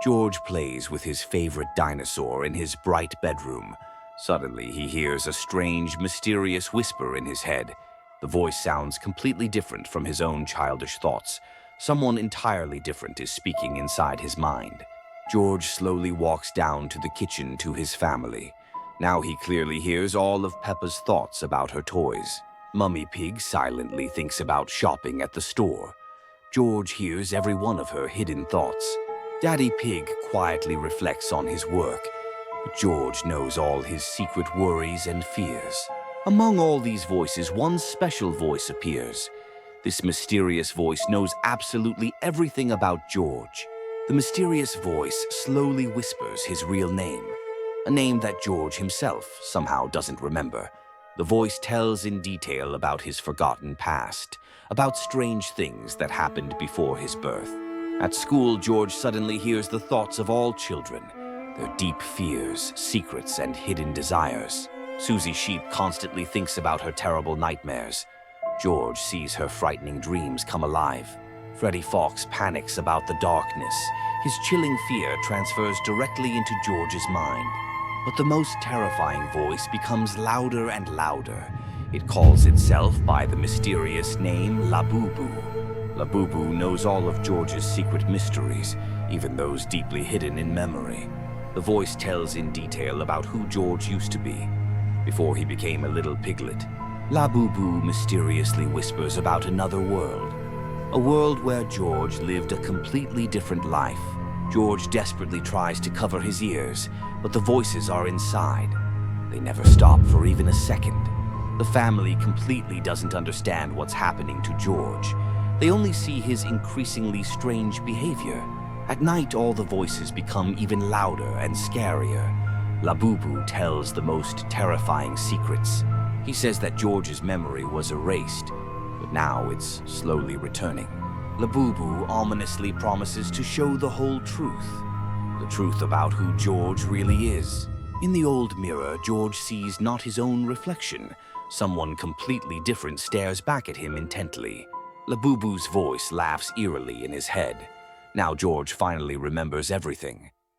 George plays with his favorite dinosaur in his bright bedroom. Suddenly, he hears a strange, mysterious whisper in his head. The voice sounds completely different from his own childish thoughts. Someone entirely different is speaking inside his mind. George slowly walks down to the kitchen to his family. Now he clearly hears all of Peppa's thoughts about her toys. Mummy Pig silently thinks about shopping at the store. George hears every one of her hidden thoughts. Daddy Pig quietly reflects on his work, but George knows all his secret worries and fears. Among all these voices, one special voice appears. This mysterious voice knows absolutely everything about George. The mysterious voice slowly whispers his real name, a name that George himself somehow doesn't remember. The voice tells in detail about his forgotten past, about strange things that happened before his birth. At school, George suddenly hears the thoughts of all children, their deep fears, secrets, and hidden desires. Susie Sheep constantly thinks about her terrible nightmares. George sees her frightening dreams come alive. Freddy Fox panics about the darkness. His chilling fear transfers directly into George's mind. But the most terrifying voice becomes louder and louder. It calls itself by the mysterious name Labubu. Labubu knows all of George's secret mysteries, even those deeply hidden in memory. The voice tells in detail about who George used to be before he became a little piglet. Labubu mysteriously whispers about another world, a world where George lived a completely different life. George desperately tries to cover his ears, but the voices are inside. They never stop for even a second. The family completely doesn't understand what's happening to George. They only see his increasingly strange behavior. At night, all the voices become even louder and scarier. Labubu tells the most terrifying secrets. He says that George's memory was erased, but now it's slowly returning. Labubu ominously promises to show the whole truth. The truth about who George really is. In the old mirror, George sees not his own reflection. Someone completely different stares back at him intently. Labubu's voice laughs eerily in his head. Now George finally remembers everything.